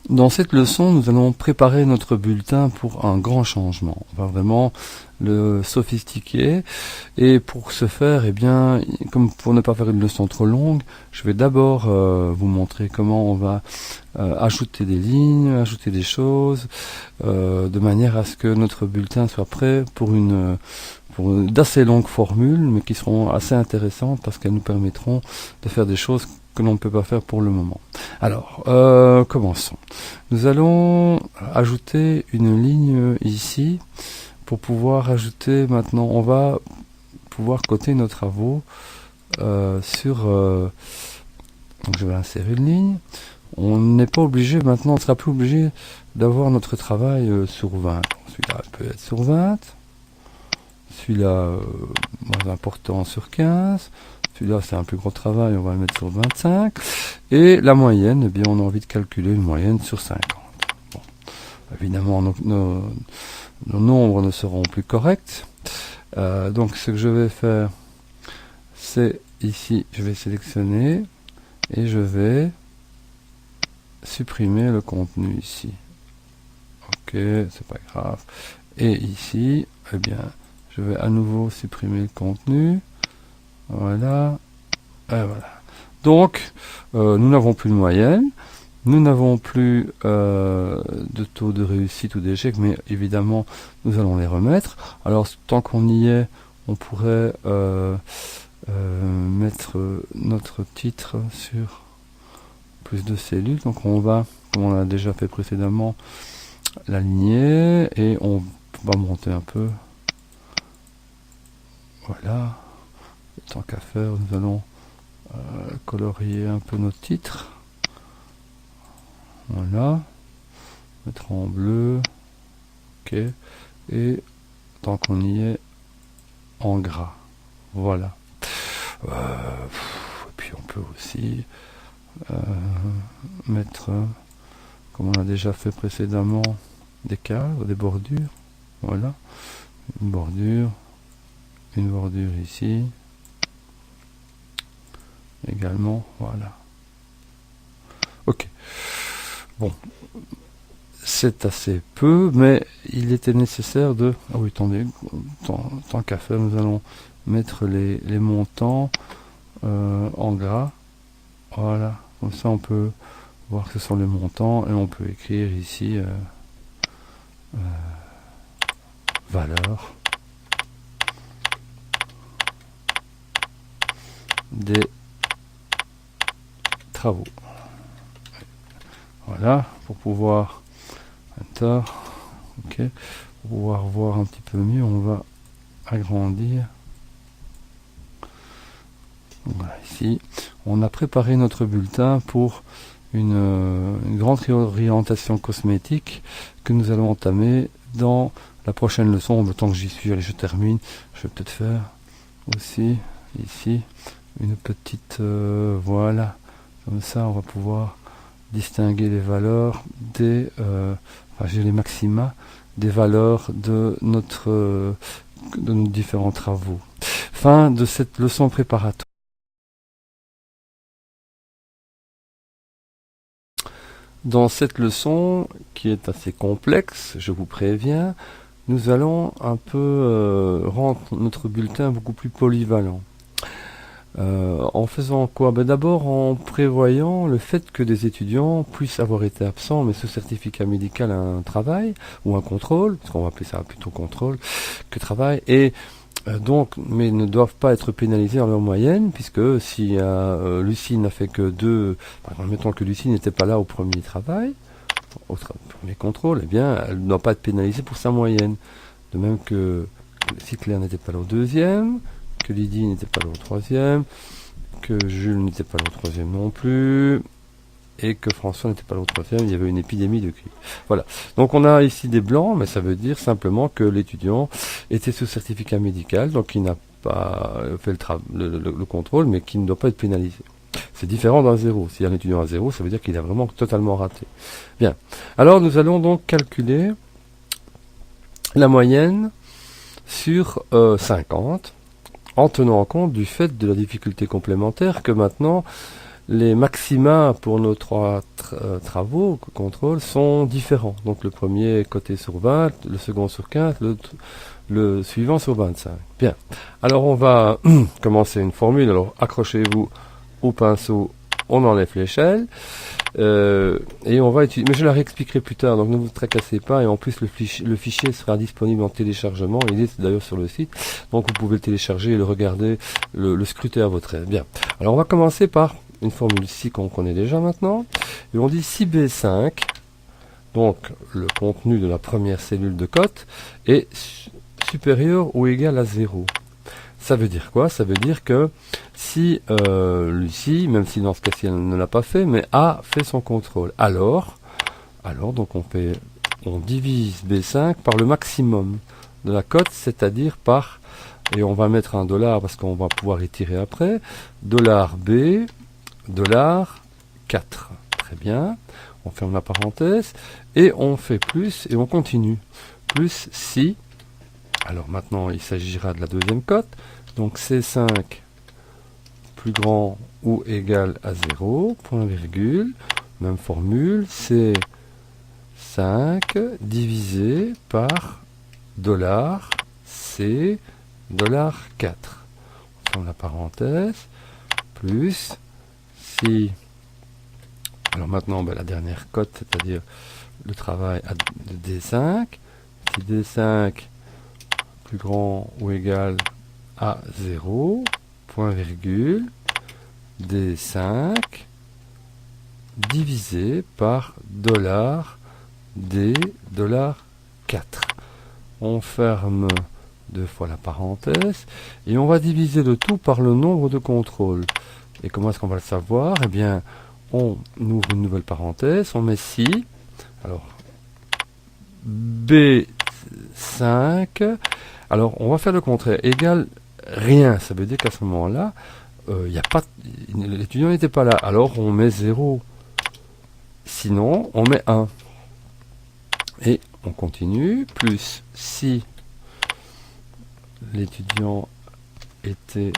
Dans cette leçon, nous allons préparer notre bulletin pour un grand changement. On va vraiment le sophistiquer. Et pour ce faire, eh bien, comme pour ne pas faire une leçon trop longue, je vais d'abord vous montrer comment on va ajouter des lignes, ajouter des choses, de manière à ce que notre bulletin soit prêt pour d'assez longues formules, mais qui seront assez intéressantes parce qu'elles nous permettront de faire des choses que l'on ne peut pas faire pour le moment. Alors, commençons. Nous allons ajouter une ligne ici pour pouvoir ajouter maintenant, on va pouvoir coter nos travaux sur... donc je vais insérer une ligne. On n'est pas obligé maintenant, on ne sera plus obligé d'avoir notre travail sur 20. Celui-là peut être sur 20. Celui-là, moins important, sur 15. Celui-là, c'est un plus gros travail, on va le mettre sur 25. Et la moyenne, eh bien, on a envie de calculer une moyenne sur 50. Bon. Évidemment, nos nombres ne seront plus corrects. Donc, ce que je vais faire, c'est ici, je vais sélectionner et je vais supprimer le contenu ici. Ok, c'est pas grave. Et ici, eh bien, je vais à nouveau supprimer le contenu. Voilà. Et voilà. Donc, nous n'avons plus de moyenne. Nous n'avons plus de taux de réussite ou d'échec, mais évidemment, nous allons les remettre. Alors, tant qu'on y est, on pourrait mettre notre titre sur plus de cellules. Donc, on va, comme on l'a déjà fait précédemment, l'aligner et on va monter un peu. Voilà. Tant qu'à faire, nous allons colorier un peu nos titres. Voilà. Mettre en bleu. Ok. Et tant qu'on y est, en gras. Voilà. Et puis on peut aussi mettre, comme on a déjà fait précédemment, des cadres, des bordures. Voilà. Une bordure ici. Également, voilà. Ok. Bon. C'est assez peu, mais il était nécessaire de... Ah oui, attendez, tant qu'à faire, nous allons mettre les montants en gras. Voilà. Comme ça, on peut voir que ce sont les montants et on peut écrire ici valeur des travaux. Voilà, pour pouvoir enter, ok, pour pouvoir voir un petit peu mieux, on va agrandir. Voilà, ici, on a préparé notre bulletin pour une grande réorientation cosmétique que nous allons entamer dans la prochaine leçon. Le temps que j'y suis, allez, je termine. Je vais peut-être faire aussi ici une petite voilà, comme ça on va pouvoir distinguer les valeurs des j'ai les maxima des valeurs de nos différents travaux. Fin de cette leçon préparatoire. Dans cette leçon qui est assez complexe, je vous préviens, nous allons un peu rendre notre bulletin beaucoup plus polyvalent. En faisant quoi? D'abord en prévoyant le fait que des étudiants puissent avoir été absents, mais sous certificat médical à un travail ou un contrôle, parce qu'on va appeler ça plutôt contrôle que travail, et donc, mais ne doivent pas être pénalisés dans leur moyenne, puisque si Lucie n'a fait que deux, par exemple, mettons que Lucie n'était pas là au premier travail, premier contrôle, eh bien, elle ne doit pas être pénalisée pour sa moyenne. De même que si Claire n'était pas là au deuxième, que Lydie n'était pas là au troisième, que Jules n'était pas là au troisième non plus, et que François n'était pas là au troisième, il y avait une épidémie de grippe. Voilà. Donc on a ici des blancs, mais ça veut dire simplement que l'étudiant était sous certificat médical, donc il n'a pas fait le contrôle, mais qui ne doit pas être pénalisé. C'est différent d'un zéro. Si un étudiant a zéro, ça veut dire qu'il a vraiment totalement raté. Bien. Alors nous allons donc calculer la moyenne sur 50, en tenant compte du fait de la difficulté complémentaire que maintenant les maxima pour nos trois travaux, contrôle, sont différents. Donc le premier coté sur 20, le second sur 15, le suivant sur 25. Bien. Alors on va commencer une formule. Alors accrochez-vous au pinceau, on enlève l'échelle. Et on va utiliser, mais je la réexpliquerai plus tard, donc ne vous tracassez pas, et en plus le fichier sera disponible en téléchargement, il est d'ailleurs sur le site, donc vous pouvez le télécharger et le regarder, le scruter à votre aise. Bien, alors on va commencer par une formule ici qu'on connaît déjà maintenant, et on dit si B5, donc le contenu de la première cellule de cote, est supérieur ou égal à 0. Ça veut dire quoi? Ça veut dire que si Lucie, même si dans ce cas-ci elle ne l'a pas fait, mais a fait son contrôle, alors donc on divise B5 par le maximum de la cote, c'est-à-dire par, et on va mettre un dollar parce qu'on va pouvoir y tirer après, dollar $B, dollar 4. Très bien, on ferme la parenthèse, et on fait plus, et on continue. Plus si, alors maintenant il s'agira de la deuxième cote, donc C5 plus grand ou égal à 0, point virgule, même formule, C5 divisé par dollar C dollar 4. On ferme la parenthèse, plus si, alors maintenant la dernière cote, c'est-à-dire le travail de D5, si D5 plus grand ou égal à 0, point virgule, D5 divisé par dollar D dollar 4. On ferme deux fois la parenthèse et on va diviser le tout par le nombre de contrôles. Et comment est-ce qu'on va le savoir? Eh bien, on ouvre une nouvelle parenthèse, on met si, alors B5, alors on va faire le contraire, égal rien, ça veut dire qu'à ce moment-là, l'étudiant n'était pas là, alors on met 0, sinon on met 1. Et on continue, plus si l'étudiant était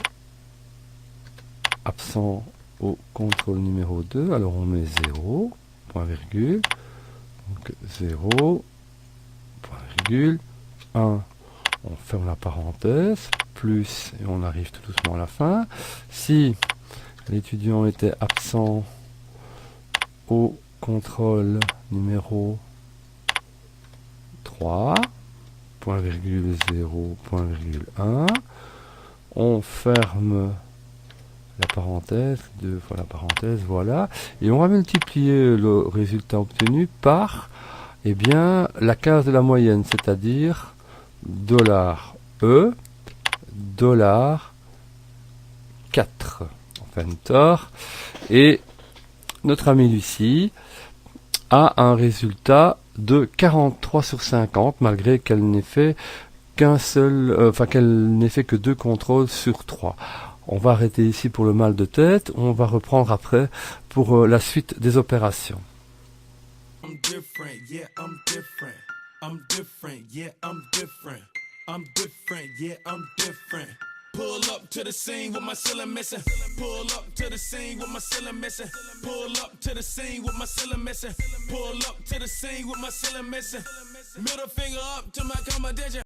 absent au contrôle numéro 2, alors on met 0, point virgule, donc 0, point virgule, 1. On ferme la parenthèse, plus, et on arrive tout doucement à la fin. Si l'étudiant était absent au contrôle numéro 3, point virgule 0, point virgule 1, on ferme la parenthèse, deux fois la parenthèse, voilà, et on va multiplier le résultat obtenu par, eh bien, la case de la moyenne, c'est-à-dire dollar E, dollar 4. On fait un tort. Et notre amie Lucie a un résultat de 43 sur 50, malgré qu'elle n'ait fait qu'un seul, qu'elle n'ait fait que 2 contrôles sur 3. On va arrêter ici pour le mal de tête. On va reprendre après pour la suite des opérations. I'm different, yeah, I'm different. I'm different, yeah, I'm different. I'm different, yeah, I'm different. Pull up to the scene with my ceiling missing. Pull up to the scene with my ceiling missing. Pull up to the scene with my ceiling missing. Pull up to the scene with my ceiling missing. Middle finger up to my competition.